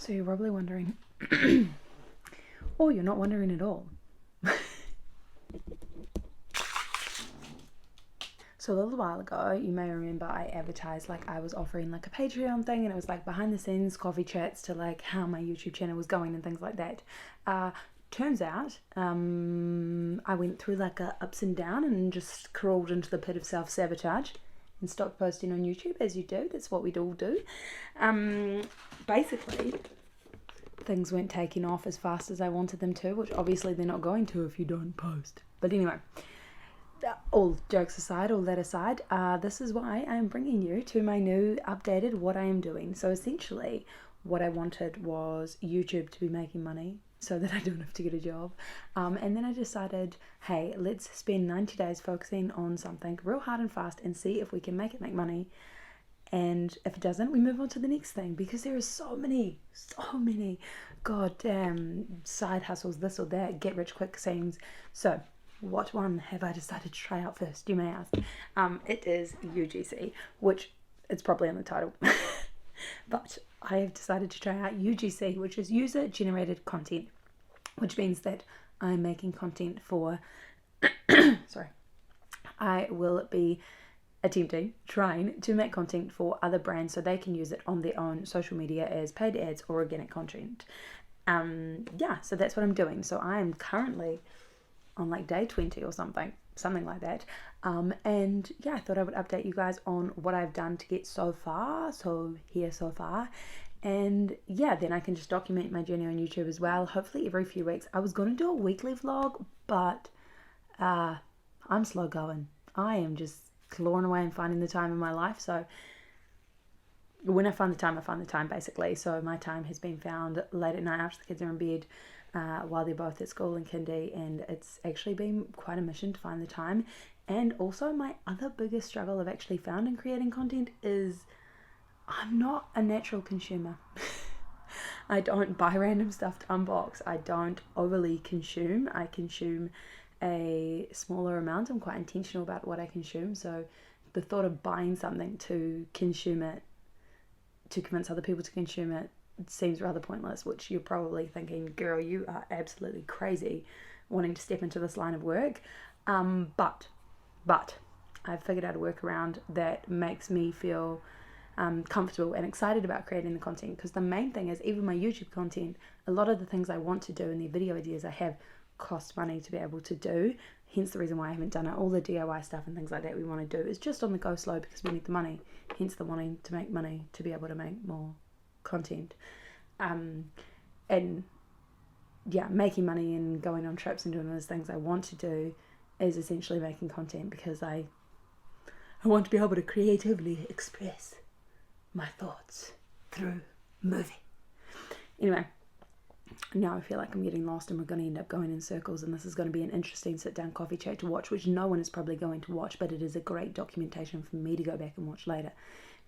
So you're probably wondering, or you're not wondering at all. So a little while ago, you may remember I advertised like I was offering like a Patreon thing, and it was like behind the scenes coffee chats to like how my YouTube channel was going and things like that. Turns out I went through like a ups and down and just crawled into the pit of self-sabotage and stopped posting on YouTube, as you do. That's what we'd all do. Basically, things weren't taking off as fast as I wanted them to, which obviously they're not going to if you don't post. But anyway, all jokes aside, all that aside, this is why I'm bringing you to my new updated what I am doing. So essentially, what I wanted was YouTube to be making money so that I don't have to get a job. And then I decided, hey, let's spend 90 days focusing on something real hard and fast and see if we can make it make money. And if it doesn't, we move on to the next thing, because there are so many goddamn side hustles, this or that, get rich quick schemes. So what one have I decided to try out first, you may ask? It is UGC, which it's probably in the title. But I have decided to try out UGC, which is user generated content, which means that I'm making content for I will be trying to make content for other brands so they can use it on their own social media as paid ads or organic content. So that's what I'm doing. So I am currently on like day 20 or something like that. And yeah, I thought I would update you guys on what I've done to get so far. And yeah, then I can just document my journey on YouTube as well, hopefully every few weeks. I was going to do a weekly vlog, but I'm slow going. I am just clawing away and finding the time in my life. So when I find the time basically. So my time has been found late at night after the kids are in bed, while they're both at school and kindy, and it's actually been quite a mission to find the time. And also my other biggest struggle I've actually found in creating content is I'm not a natural consumer. I don't buy random stuff to unbox. I don't overly consume. I consume a smaller amount. I'm quite intentional about what I consume. So the thought of buying something to consume it, to convince other people to consume it, seems rather pointless, which you're probably thinking, girl, you are absolutely crazy wanting to step into this line of work. But I've figured out a workaround that makes me feel comfortable and excited about creating the content, because the main thing is, even my YouTube content, a lot of the things I want to do and the video ideas I have cost money to be able to do, hence the reason why I haven't done it. All the DIY stuff and things like that we want to do is just on the go slow because we need the money, hence the wanting to make money to be able to make more content. And yeah, making money and going on trips and doing those things I want to do is essentially making content, because I want to be able to creatively express my thoughts through movie. Anyway, now I feel like I'm getting lost and we're going to end up going in circles, and this is going to be an interesting sit down coffee chat to watch, which no one is probably going to watch, but it is a great documentation for me to go back and watch later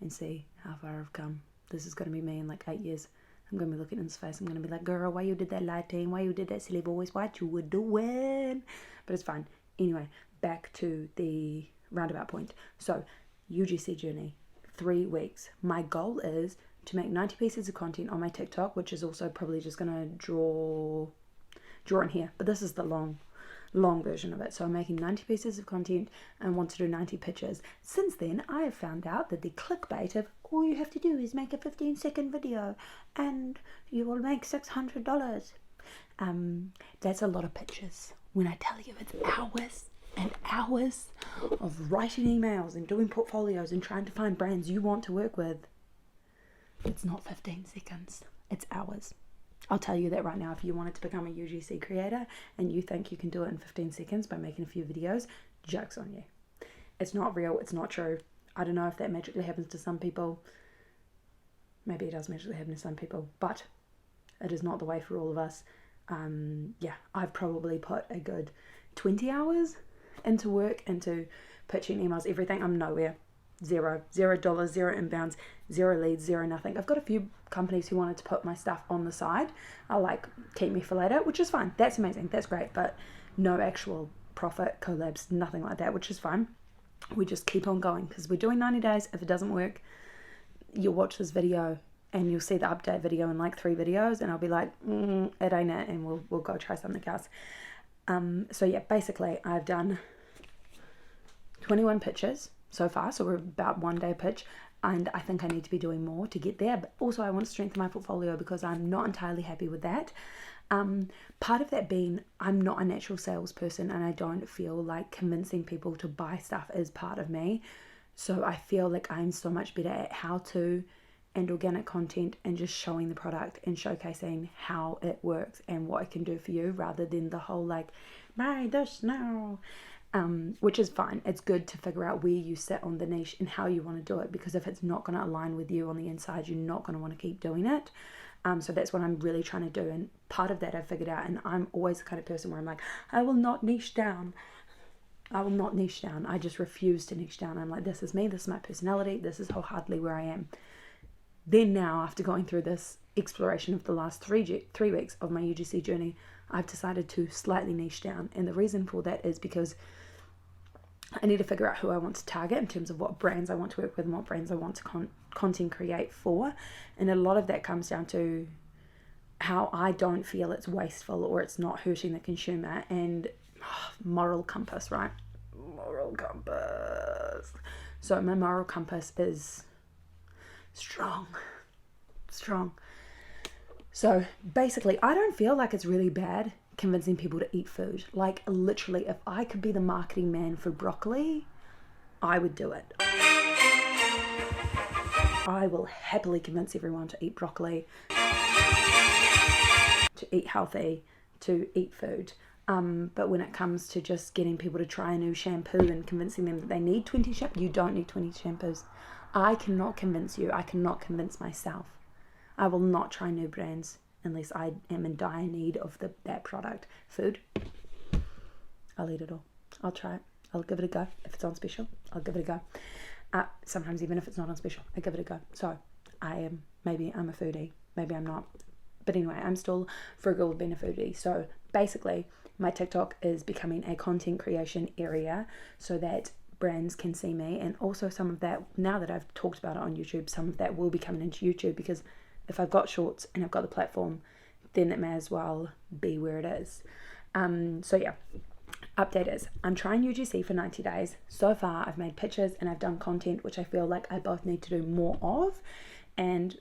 and see how far I've come. This is going to be me in like 8 years. I'm going to be looking in his face. I'm going to be like, girl, why you did that lighting? Why you did that silly voice? What you were doing? But it's fine. Anyway, back to the roundabout point. So, UGC journey, 3 weeks. My goal is to make 90 pieces of content on my TikTok, which is also probably just going to draw in here. But this is the long version of it. So I'm making 90 pieces of content and want to do 90 pictures. Since then, I have found out that the clickbait of all you have to do is make a 15-second video and you will make $600. That's a lot of pictures. When I tell you it's hours and hours of writing emails and doing portfolios and trying to find brands you want to work with, it's not 15 seconds, it's hours. I'll tell you that right now. If you wanted to become a UGC creator and you think you can do it in 15 seconds by making a few videos, joke's on you. It's not real, it's not true. I don't know if that magically happens to some people. Maybe it does magically happen to some people, but it is not the way for all of us. I've probably put a good 20 hours into work, into pitching emails, everything. I'm nowhere. $0, $0 inbounds, 0 leads, 0 nothing. I've got a few companies who wanted to put my stuff on the side. I'll like keep me for later, which is fine. That's amazing. That's great. But no actual profit, collabs, nothing like that, which is fine. We just keep on going because we're doing 90 days. If it doesn't work, you'll watch this video and you'll see the update video in like 3 videos, and I'll be like, it ain't it, and we'll go try something else. So yeah, basically I've done 21 pitches so far, so we're about 1 day a pitch, and I think I need to be doing more to get there. But also I want to strengthen my portfolio because I'm not entirely happy with that. Part of that being I'm not a natural salesperson, and I don't feel like convincing people to buy stuff is part of me. So I feel like I'm so much better at how to and organic content and just showing the product and showcasing how it works and what it can do for you, rather than the whole like, buy this now, which is fine. It's good to figure out where you sit on the niche and how you want to do it, because if it's not going to align with you on the inside, you're not going to want to keep doing it. So that's what I'm really trying to do, and part of that I've figured out. And I'm always the kind of person where I'm like, I will not niche down. I just refuse to niche down. I'm like, this is me, this is my personality, this is wholeheartedly where I am. Then now, after going through this exploration of the last 3 weeks of my UGC journey, I've decided to slightly niche down. And the reason for that is because I need to figure out who I want to target in terms of what brands I want to work with and what brands I want to content create for. And a lot of that comes down to how I don't feel it's wasteful or it's not hurting the consumer. And moral compass, right? Moral compass. So my moral compass is strong. So basically, I don't feel like it's really bad convincing people to eat food. Like literally, if I could be the marketing man for broccoli, I would do it. I will happily convince everyone to eat broccoli, to eat healthy, to eat food. But when it comes to just getting people to try a new shampoo and convincing them that they need 20 shampoos, you don't need 20 shampoos. I cannot convince you. I cannot convince myself. I will not try new brands unless I am in dire need of that product. Food, I'll eat it all. I'll try it. I'll give it a go. If it's on special, I'll give it a go. Sometimes even if it's not on special, I give it a go. So maybe I'm a foodie, maybe I'm not. But anyway, I'm still frugal with being a foodie. So basically, my TikTok is becoming a content creation area so that brands can see me. And also some of that, now that I've talked about it on YouTube, some of that will be coming into YouTube, because if I've got shorts and I've got the platform, then it may as well be where it is. So yeah, update is I'm trying UGC for 90 days. So far I've made pictures and I've done content, which I feel like I both need to do more of. And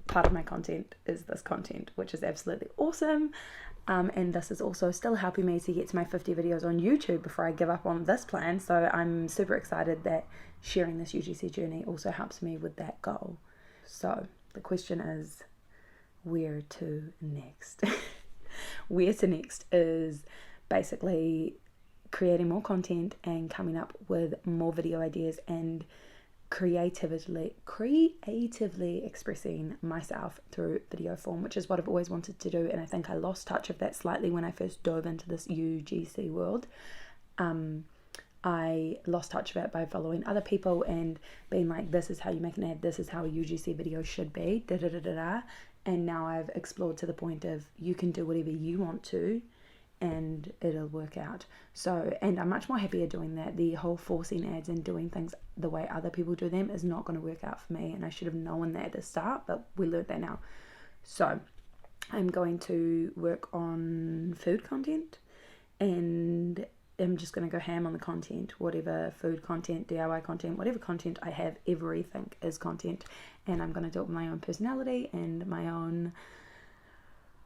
part of my content is this content, which is absolutely awesome. And this is also still helping me to get to my 50 videos on YouTube before I give up on this plan. So I'm super excited that sharing this UGC journey also helps me with that goal. So the question is, where to next? Where to next is basically creating more content and coming up with more video ideas and creatively expressing myself through video form, which is what I've always wanted to do. And I think I lost touch of that slightly when I first dove into this UGC world. I lost touch of it by following other people and being like, this is how you make an ad, this is how a UGC video should be, and now I've explored to the point of you can do whatever you want to and it'll work out. So, and I'm much more happier doing that. The whole forcing ads and doing things the way other people do them is not going to work out for me, and I should have known that at the start, but we learned that now. So I'm going to work on food content, and I'm just going to go ham on the content, whatever food content, DIY content, whatever content I have, everything is content, and I'm going to do it with my own personality and my own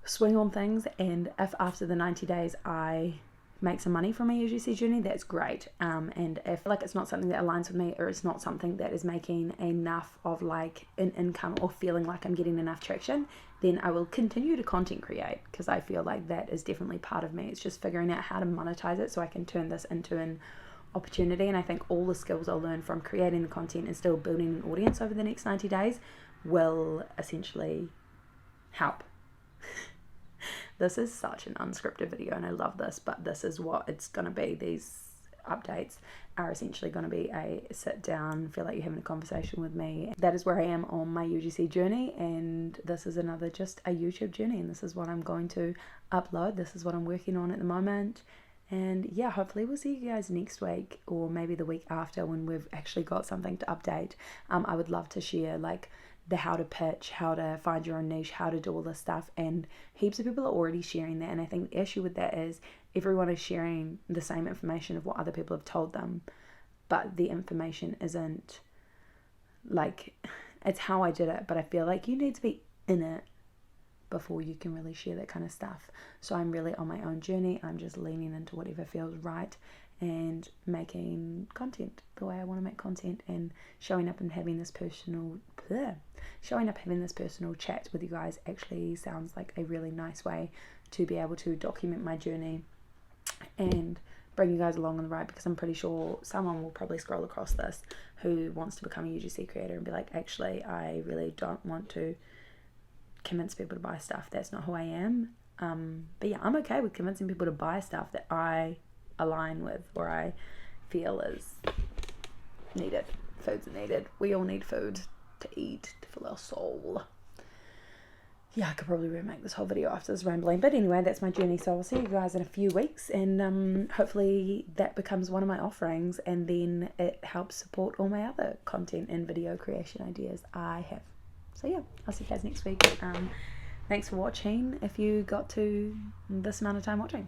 swing on things. And if after the 90 days I make some money from my UGC journey, that's great. And if like it's not something that aligns with me, or it's not something that is making enough of like an income or feeling like I'm getting enough traction, then I will continue to content create, because I feel like that is definitely part of me. It's just figuring out how to monetize it so I can turn this into an opportunity. And I think all the skills I'll learn from creating the content and still building an audience over the next 90 days will essentially help. This is such an unscripted video and I love this, but this is what it's going to be. These updates are essentially going to be a sit down, feel like you're having a conversation with me. That is where I am on my UGC journey, and this is another just a YouTube journey, and this is what I'm going to upload. This is what I'm working on at the moment. And yeah, hopefully we'll see you guys next week, or maybe the week after when we've actually got something to update. I would love to share like the how to pitch, how to find your own niche, how to do all this stuff, and heaps of people are already sharing that. And I think the issue with that is everyone is sharing the same information of what other people have told them, but the information isn't like, it's how I did it, but I feel like you need to be in it before you can really share that kind of stuff. So I'm really on my own journey. I'm just leaning into whatever feels right and making content the way I want to make content, and showing up and having this personal chat with you guys actually sounds like a really nice way to be able to document my journey and bring you guys along on the ride, because I'm pretty sure someone will probably scroll across this who wants to become a UGC creator and be like, actually, I really don't want to convince people to buy stuff. That's not who I am. But yeah, I'm okay with convincing people to buy stuff that I align with, or I feel is needed. Foods are needed. We all need food to eat, to fill our soul. Yeah, I could probably remake this whole video after this rambling. But anyway, that's my journey. So I'll see you guys in a few weeks, and hopefully that becomes one of my offerings, and then it helps support all my other content and video creation ideas I have. So yeah, I'll see you guys next week. Thanks for watching if you got to this amount of time watching.